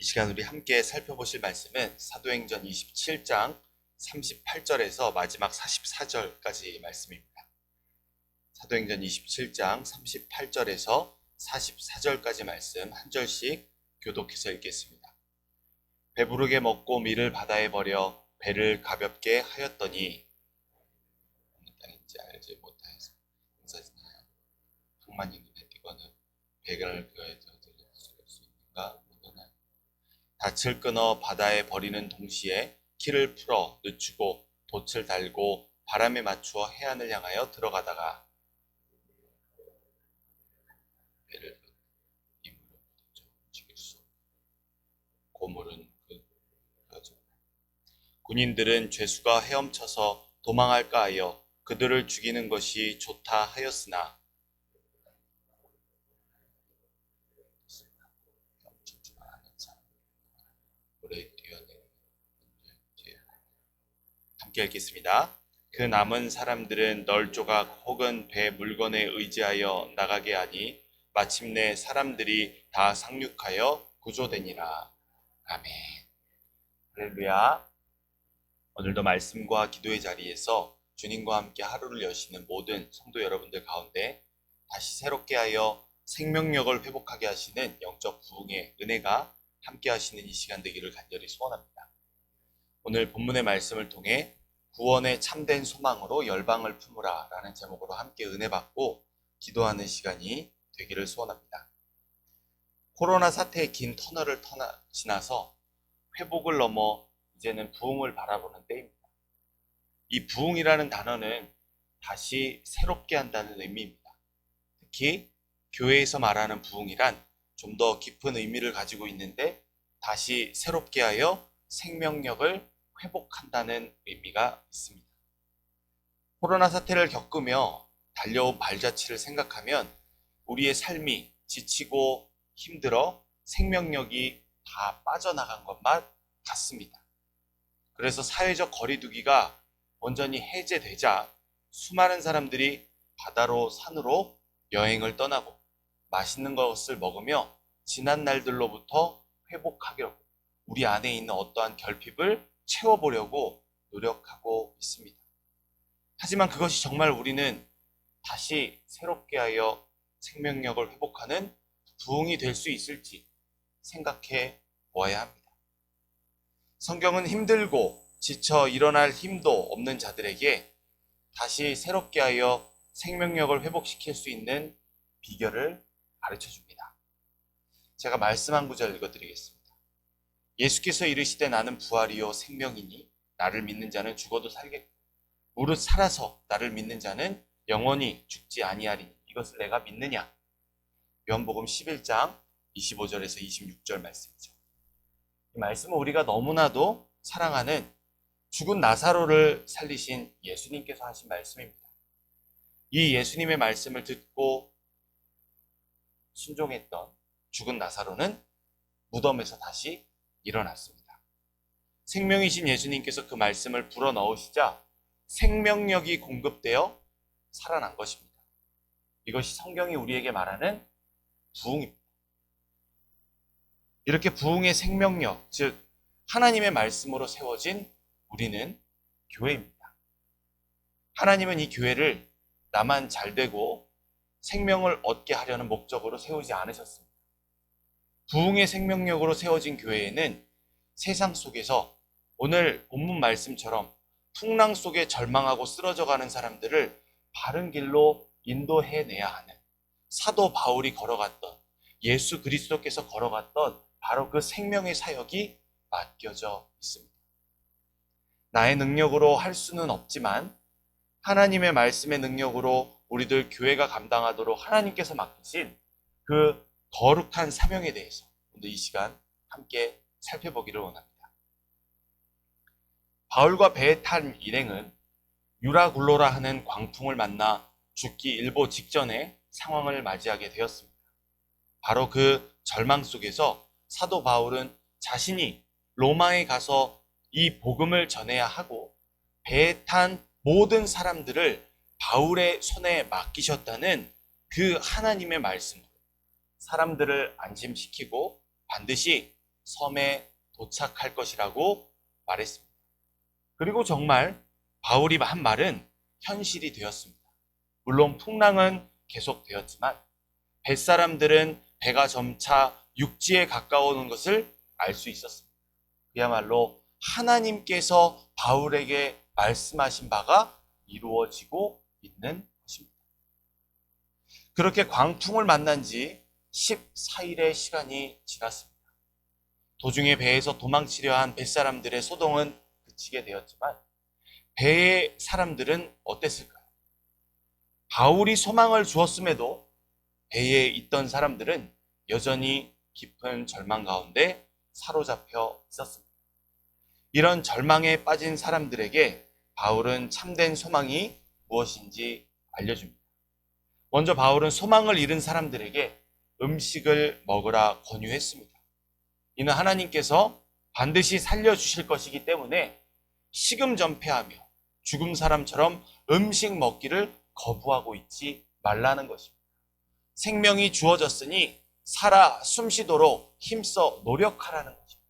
시간 우리 함께 살펴보실 말씀은 사도행전 27장 38절에서 마지막 44절까지 말씀입니다. 사도행전 27장 38절에서 44절까지 말씀 한 절씩 교독해서 읽겠습니다. 배부르게 먹고 밀을 바다에 버려 배를 가볍게 하였더니 어느 땅인지 알지 못하여서 항만이 눈에 띄거든 배를 그에 들을 수 있는가 묻더나 닻을 끊어 바다에 버리는 동시에 키를 풀어 늦추고 돛을 달고 바람에 맞추어 해안을 향하여 들어가다가 배를 이물로 움직일 수 고물은 군인들은 죄수가 헤엄쳐서 도망할까 하여 그들을 죽이는 것이 좋다 하였으나 함께 읽겠습니다. 그 남은 사람들은 널 조각 혹은 배 물건에 의지하여 나가게 하니 마침내 사람들이 다 상륙하여 구조되니라. 아멘. 할렐루야. 오늘도 말씀과 기도의 자리에서 주님과 함께 하루를 여시는 모든 성도 여러분들 가운데 다시 새롭게 하여 생명력을 회복하게 하시는 영적 부흥의 은혜가 함께 하시는 이 시간 되기를 간절히 소원합니다. 오늘 본문의 말씀을 통해 구원의 참된 소망으로 열방을 품으라 라는 제목으로 함께 은혜 받고 기도하는 시간이 되기를 소원합니다. 코로나 사태의 긴 터널을 지나서 회복을 넘어 이제는 부흥을 바라보는 때입니다. 이 부흥이라는 단어는 다시 새롭게 한다는 의미입니다. 특히 교회에서 말하는 부흥이란 좀 더 깊은 의미를 가지고 있는데 다시 새롭게 하여 생명력을 회복한다는 의미가 있습니다. 코로나 사태를 겪으며 달려온 발자취를 생각하면 우리의 삶이 지치고 힘들어 생명력이 다 빠져나간 것만 같습니다. 그래서 사회적 거리두기가 온전히 해제되자 수많은 사람들이 바다로 산으로 여행을 떠나고 맛있는 것을 먹으며 지난 날들로부터 회복하려고 우리 안에 있는 어떠한 결핍을 채워보려고 노력하고 있습니다. 하지만 그것이 정말 우리는 다시 새롭게 하여 생명력을 회복하는 부흥이 될 수 있을지 생각해 보아야 합니다. 성경은 힘들고 지쳐 일어날 힘도 없는 자들에게 다시 새롭게 하여 생명력을 회복시킬 수 있는 비결을 가르쳐 줍니다. 제가 말씀 한 구절 읽어드리겠습니다. 예수께서 이르시되 나는 부활이요 생명이니 나를 믿는 자는 죽어도 살겠고 무릇 살아서 나를 믿는 자는 영원히 죽지 아니하리니 이것을 내가 믿느냐. 요한복음 11장 25절에서 26절 말씀이죠. 이 말씀은 우리가 너무나도 사랑하는 죽은 나사로를 살리신 예수님께서 하신 말씀입니다. 이 예수님의 말씀을 듣고 순종했던 죽은 나사로는 무덤에서 다시 일어났습니다. 생명이신 예수님께서 그 말씀을 불어넣으시자 생명력이 공급되어 살아난 것입니다. 이것이 성경이 우리에게 말하는 부흥입니다. 이렇게 부흥의 생명력, 즉 하나님의 말씀으로 세워진 우리는 교회입니다. 하나님은 이 교회를 나만 잘되고 생명을 얻게 하려는 목적으로 세우지 않으셨습니다. 부흥의 생명력으로 세워진 교회에는 세상 속에서 오늘 본문 말씀처럼 풍랑 속에 절망하고 쓰러져가는 사람들을 바른 길로 인도해내야 하는 사도 바울이 걸어갔던 예수 그리스도께서 걸어갔던 바로 그 생명의 사역이 맡겨져 있습니다. 나의 능력으로 할 수는 없지만 하나님의 말씀의 능력으로 우리들 교회가 감당하도록 하나님께서 맡기신 그 거룩한 사명에 대해서 오늘 이 시간 함께 살펴보기를 원합니다. 바울과 배에 탄 일행은 유라굴로라 하는 광풍을 만나 죽기 일보 직전의 상황을 맞이하게 되었습니다. 바로 그 절망 속에서 사도 바울은 자신이 로마에 가서 이 복음을 전해야 하고 배에 탄 모든 사람들을 바울의 손에 맡기셨다는 그 하나님의 말씀으로 사람들을 안심시키고 반드시 섬에 도착할 것이라고 말했습니다. 그리고 정말 바울이 한 말은 현실이 되었습니다. 물론 풍랑은 계속되었지만 뱃사람들은 배가 점차 육지에 가까워오는 것을 알 수 있었습니다. 그야말로 하나님께서 바울에게 말씀하신 바가 이루어지고 있는 것입니다. 그렇게 광풍을 만난 지 14일의 시간이 지났습니다. 도중에 배에서 도망치려 한 뱃사람들의 소동은 그치게 되었지만 배의 사람들은 어땠을까요? 바울이 소망을 주었음에도 배에 있던 사람들은 여전히 깊은 절망 가운데 사로잡혀 있었습니다. 이런 절망에 빠진 사람들에게 바울은 참된 소망이 무엇인지 알려줍니다. 먼저 바울은 소망을 잃은 사람들에게 음식을 먹으라 권유했습니다. 이는 하나님께서 반드시 살려주실 것이기 때문에 시금전폐하며 죽은 사람처럼 음식 먹기를 거부하고 있지 말라는 것입니다. 생명이 주어졌으니 살아 숨쉬도록 힘써 노력하라는 것입니다.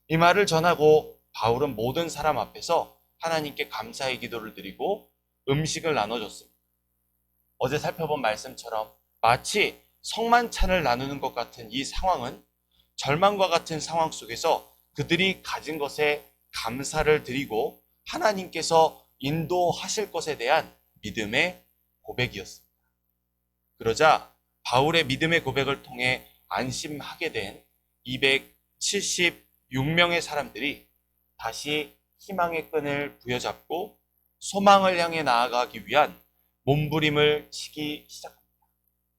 이 말을 전하고 바울은 모든 사람 앞에서 하나님께 감사의 기도를 드리고 음식을 나눠줬습니다. 어제 살펴본 말씀처럼 마치 성만찬을 나누는 것 같은 이 상황은 절망과 같은 상황 속에서 그들이 가진 것에 감사를 드리고 하나님께서 인도하실 것에 대한 믿음의 고백이었습니다. 그러자 바울의 믿음의 고백을 통해 안심하게 된 276명의 사람들이 다시 희망의 끈을 부여잡고 소망을 향해 나아가기 위한 몸부림을 치기 시작합니다.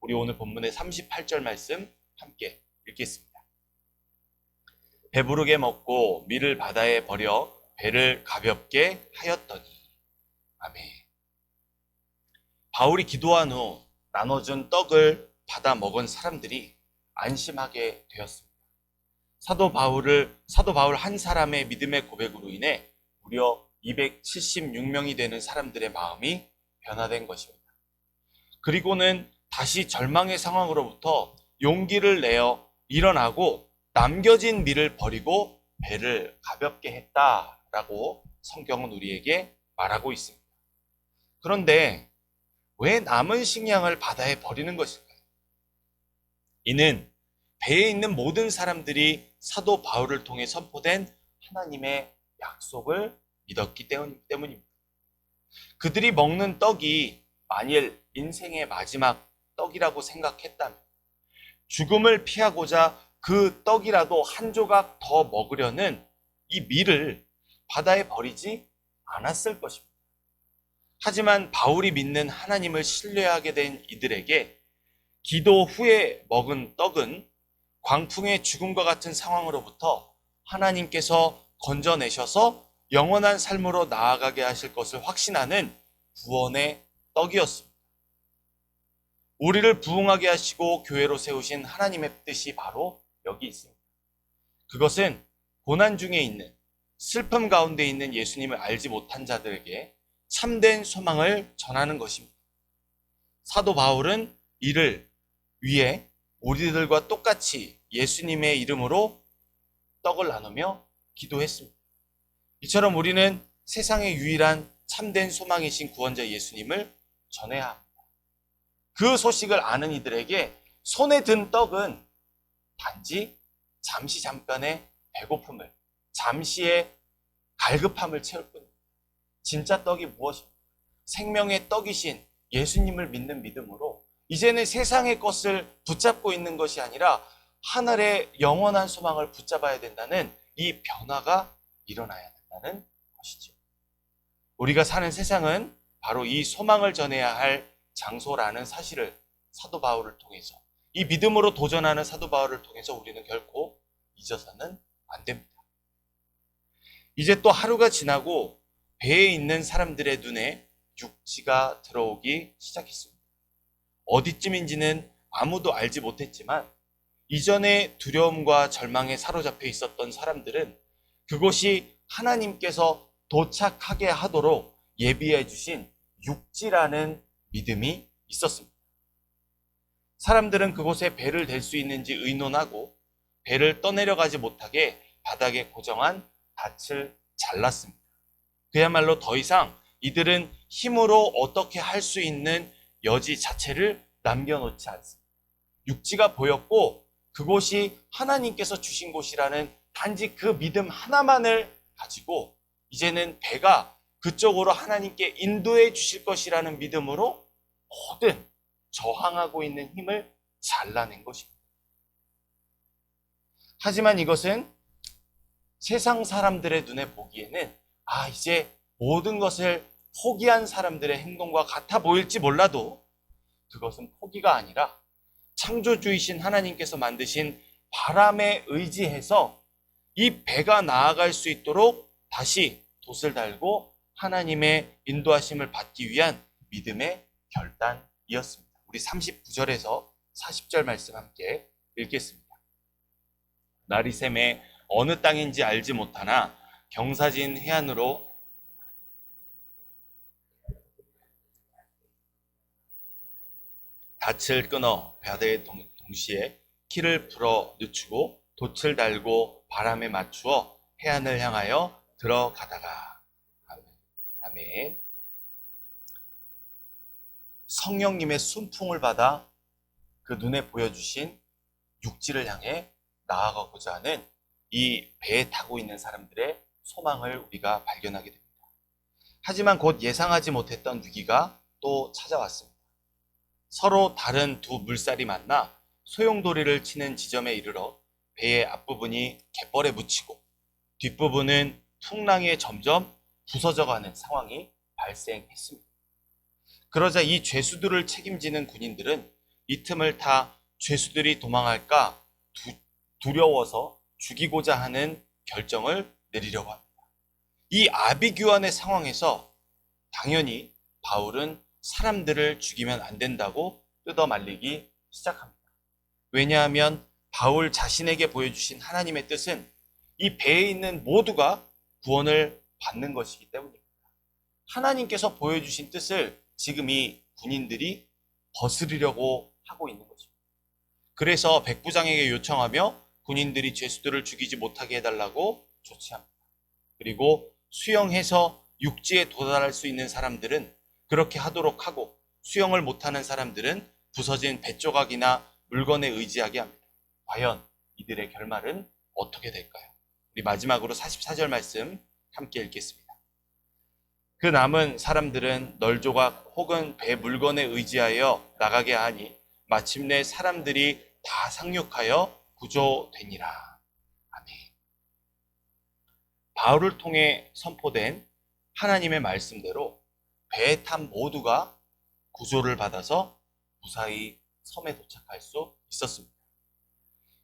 우리 오늘 본문의 38절 말씀 함께 읽겠습니다. 배부르게 먹고 밀을 바다에 버려 배를 가볍게 하였더니. 아멘. 바울이 기도한 후 나눠준 떡을 받아 먹은 사람들이 안심하게 되었습니다. 사도 바울 한 사람의 믿음의 고백으로 인해 무려 276명이 되는 사람들의 마음이 변화된 것입니다. 그리고는 다시 절망의 상황으로부터 용기를 내어 일어나고 남겨진 밀을 버리고 배를 가볍게 했다라고 성경은 우리에게 말하고 있습니다. 그런데 왜 남은 식량을 바다에 버리는 것일까요? 이는 배에 있는 모든 사람들이 사도 바울을 통해 선포된 하나님의 약속을 믿었기 때문입니다. 그들이 먹는 떡이 만일 인생의 마지막 떡이라고 생각했다면 죽음을 피하고자 그 떡이라도 한 조각 더 먹으려는 이 밀을 바다에 버리지 않았을 것입니다. 하지만 바울이 믿는 하나님을 신뢰하게 된 이들에게 기도 후에 먹은 떡은 광풍의 죽음과 같은 상황으로부터 하나님께서 건져내셔서 영원한 삶으로 나아가게 하실 것을 확신하는 구원의 떡이었습니다. 우리를 부흥하게 하시고 교회로 세우신 하나님의 뜻이 바로 여기 있습니다. 그것은 고난 중에 있는, 슬픔 가운데 있는 예수님을 알지 못한 자들에게 참된 소망을 전하는 것입니다. 사도 바울은 이를 위해 우리들과 똑같이 예수님의 이름으로 떡을 나누며 기도했습니다. 이처럼 우리는 세상의 유일한 참된 소망이신 구원자 예수님을 전해야 합니다. 그 소식을 아는 이들에게 손에 든 떡은 단지 잠깐의 배고픔을, 잠시의 갈급함을 채울 뿐입니다. 진짜 떡이 무엇입니까? 생명의 떡이신 예수님을 믿는 믿음으로 이제는 세상의 것을 붙잡고 있는 것이 아니라 하늘의 영원한 소망을 붙잡아야 된다는 이 변화가 일어나야 된다는 것이죠. 우리가 사는 세상은 바로 이 소망을 전해야 할 장소라는 사실을 사도 바울을 통해서, 이 믿음으로 도전하는 사도 바울을 통해서 우리는 결코 잊어서는 안 됩니다. 이제 또 하루가 지나고 배에 있는 사람들의 눈에 육지가 들어오기 시작했습니다. 어디쯤인지는 아무도 알지 못했지만 이전에 두려움과 절망에 사로잡혀 있었던 사람들은 그곳이 하나님께서 도착하게 하도록 예비해 주신 육지라는 믿음이 있었습니다. 사람들은 그곳에 배를 댈 수 있는지 의논하고 배를 떠내려가지 못하게 바닥에 고정한 닻을 잘랐습니다. 그야말로 더 이상 이들은 힘으로 어떻게 할 수 있는 여지 자체를 남겨놓지 않습니다. 육지가 보였고 그곳이 하나님께서 주신 곳이라는 단지 그 믿음 하나만을 가지고 이제는 배가 그쪽으로 하나님께 인도해 주실 것이라는 믿음으로 모든 저항하고 있는 힘을 잘라낸 것입니다. 하지만 이것은 세상 사람들의 눈에 보기에는 이제 모든 것을 포기한 사람들의 행동과 같아 보일지 몰라도 그것은 포기가 아니라 창조주이신 하나님께서 만드신 바람에 의지해서 이 배가 나아갈 수 있도록 다시 돛을 달고 하나님의 인도하심을 받기 위한 믿음의 결단이었습니다. 우리 39절에서 40절 말씀 함께 읽겠습니다. 날이 샘에 어느 땅인지 알지 못하나 경사진 해안으로 닻을 끊어 바다에 동시에 키를 풀어 늦추고 돛을 달고 바람에 맞추어 해안을 향하여 들어가다가. 아멘. 성령님의 순풍을 받아 그 눈에 보여주신 육지를 향해 나아가고자 하는 이 배에 타고 있는 사람들의 소망을 우리가 발견하게 됩니다. 하지만 곧 예상하지 못했던 위기가 또 찾아왔습니다. 서로 다른 두 물살이 만나 소용돌이를 치는 지점에 이르러 배의 앞부분이 갯벌에 묻히고 뒷부분은 풍랑에 점점 부서져가는 상황이 발생했습니다. 그러자 이 죄수들을 책임지는 군인들은 이 틈을 타 죄수들이 도망할까 두려워서 죽이고자 하는 결정을 내리려고 합니다. 이 아비규환의 상황에서 당연히 바울은 사람들을 죽이면 안 된다고 뜯어말리기 시작합니다. 왜냐하면 바울 자신에게 보여주신 하나님의 뜻은 이 배에 있는 모두가 구원을 받는 것이기 때문입니다. 하나님께서 보여주신 뜻을 지금 이 군인들이 거스르려고 하고 있는 거죠. 그래서 백부장에게 요청하며 군인들이 죄수들을 죽이지 못하게 해달라고 조치합니다. 그리고 수영해서 육지에 도달할 수 있는 사람들은 그렇게 하도록 하고 수영을 못하는 사람들은 부서진 뱃조각이나 물건에 의지하게 합니다. 과연 이들의 결말은 어떻게 될까요? 우리 마지막으로 44절 말씀 함께 읽겠습니다. 그 남은 사람들은 널조각 혹은 배 물건에 의지하여 나가게 하니 마침내 사람들이 다 상륙하여 구조되니라. 아멘. 바울을 통해 선포된 하나님의 말씀대로 배에 탄 모두가 구조를 받아서 무사히 섬에 도착할 수 있었습니다.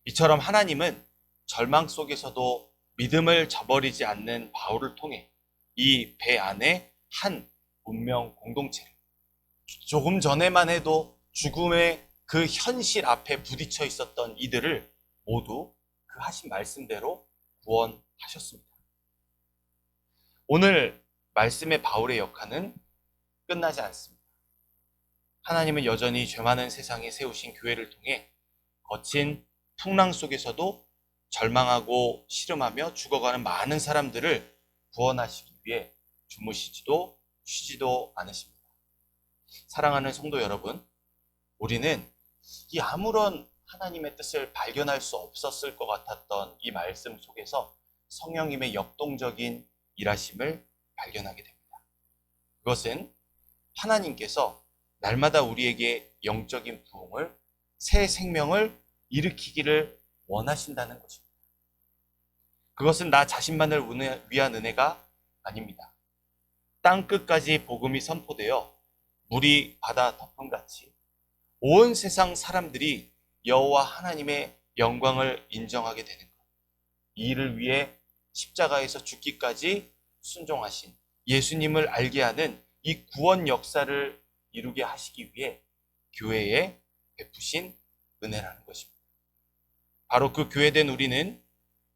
이처럼 하나님은 절망 속에서도 믿음을 저버리지 않는 바울을 통해 이 배 안에 한 운명 공동체를 조금 전에만 해도 죽음의 그 현실 앞에 부딪혀 있었던 이들을 모두 그 하신 말씀대로 구원하셨습니다. 오늘 말씀의 바울의 역할은 끝나지 않습니다. 하나님은 여전히 죄 많은 세상에 세우신 교회를 통해 거친 풍랑 속에서도 절망하고 씨름하며 죽어가는 많은 사람들을 구원하시기 위해 주무시지도 쉬지도 않으십니다. 사랑하는 성도 여러분, 우리는 이 아무런 하나님의 뜻을 발견할 수 없었을 것 같았던 이 말씀 속에서 성령님의 역동적인 일하심을 발견하게 됩니다. 그것은 하나님께서 날마다 우리에게 영적인 부흥을, 새 생명을 일으키기를 원하신다는 것입니다. 그것은 나 자신만을 위한 은혜가 아닙니다. 땅끝까지 복음이 선포되어 물이 바다 덮음같이 온 세상 사람들이 여호와 하나님의 영광을 인정하게 되는 것. 이 일을 위해 십자가에서 죽기까지 순종하신 예수님을 알게 하는 이 구원 역사를 이루게 하시기 위해 교회에 베푸신 은혜라는 것입니다. 바로 그 교회된 우리는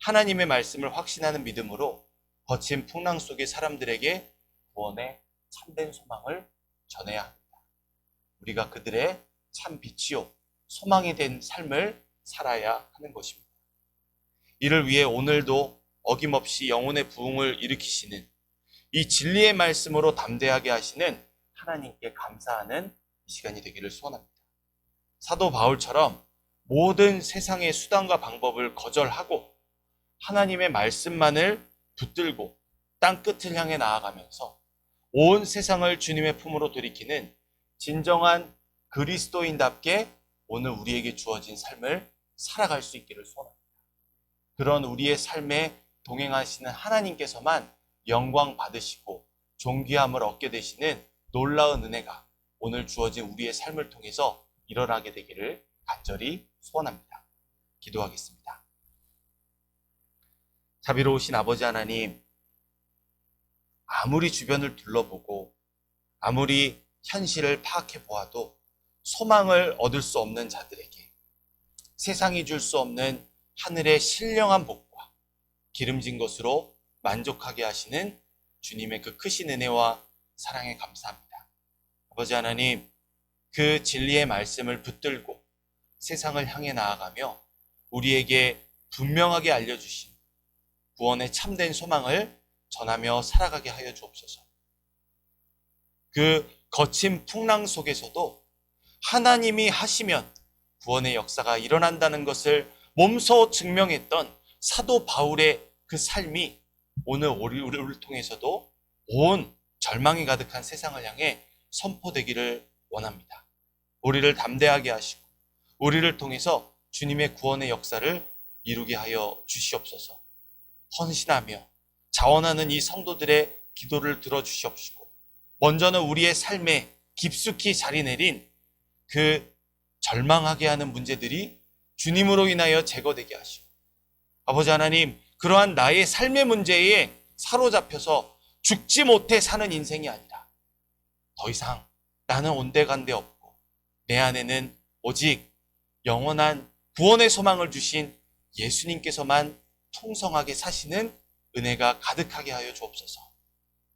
하나님의 말씀을 확신하는 믿음으로 거친 풍랑 속의 사람들에게 구원의 참된 소망을 전해야 합니다. 우리가 그들의 참 빛이요 소망이 된 삶을 살아야 하는 것입니다. 이를 위해 오늘도 어김없이 영혼의 부흥을 일으키시는 이 진리의 말씀으로 담대하게 하시는 하나님께 감사하는 이 시간이 되기를 소원합니다. 사도 바울처럼 모든 세상의 수단과 방법을 거절하고 하나님의 말씀만을 붙들고 땅 끝을 향해 나아가면서 온 세상을 주님의 품으로 들이키는 진정한 그리스도인답게 오늘 우리에게 주어진 삶을 살아갈 수 있기를 소원합니다. 그런 우리의 삶에 동행하시는 하나님께서만 영광 받으시고 존귀함을 얻게 되시는 놀라운 은혜가 오늘 주어진 우리의 삶을 통해서 일어나게 되기를 간절히 소원합니다. 기도하겠습니다. 자비로우신 아버지 하나님, 아무리 주변을 둘러보고 아무리 현실을 파악해 보아도 소망을 얻을 수 없는 자들에게 세상이 줄 수 없는 하늘의 신령한 복과 기름진 것으로 만족하게 하시는 주님의 그 크신 은혜와 사랑에 감사합니다. 아버지 하나님, 그 진리의 말씀을 붙들고 세상을 향해 나아가며 우리에게 분명하게 알려주신 구원의 참된 소망을 전하며 살아가게 하여 주옵소서. 그 거친 풍랑 속에서도 하나님이 하시면 구원의 역사가 일어난다는 것을 몸소 증명했던 사도 바울의 그 삶이 오늘 우리를 통해서도 온 절망이 가득한 세상을 향해 선포되기를 원합니다. 우리를 담대하게 하시고 우리를 통해서 주님의 구원의 역사를 이루게 하여 주시옵소서. 헌신하며 자원하는 이 성도들의 기도를 들어주시옵시고 먼저는 우리의 삶에 깊숙이 자리 내린 그 절망하게 하는 문제들이 주님으로 인하여 제거되게 하시고 아버지 하나님, 그러한 나의 삶의 문제에 사로잡혀서 죽지 못해 사는 인생이 아니라 더 이상 나는 온데간데 없고 내 안에는 오직 영원한 구원의 소망을 주신 예수님께서만 풍성하게 사시는 은혜가 가득하게 하여 주옵소서.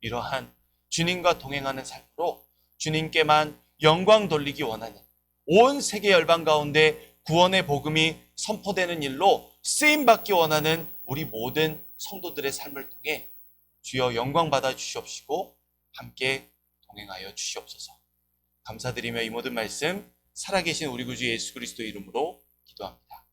이러한 주님과 동행하는 삶으로 주님께만 영광 돌리기 원하는 온 세계 열방 가운데 구원의 복음이 선포되는 일로 쓰임받기 원하는 우리 모든 성도들의 삶을 통해 주여 영광 받아 주시옵시고 함께 동행하여 주시옵소서. 감사드리며 이 모든 말씀 살아계신 우리 구주 예수 그리스도의 이름으로 기도합니다.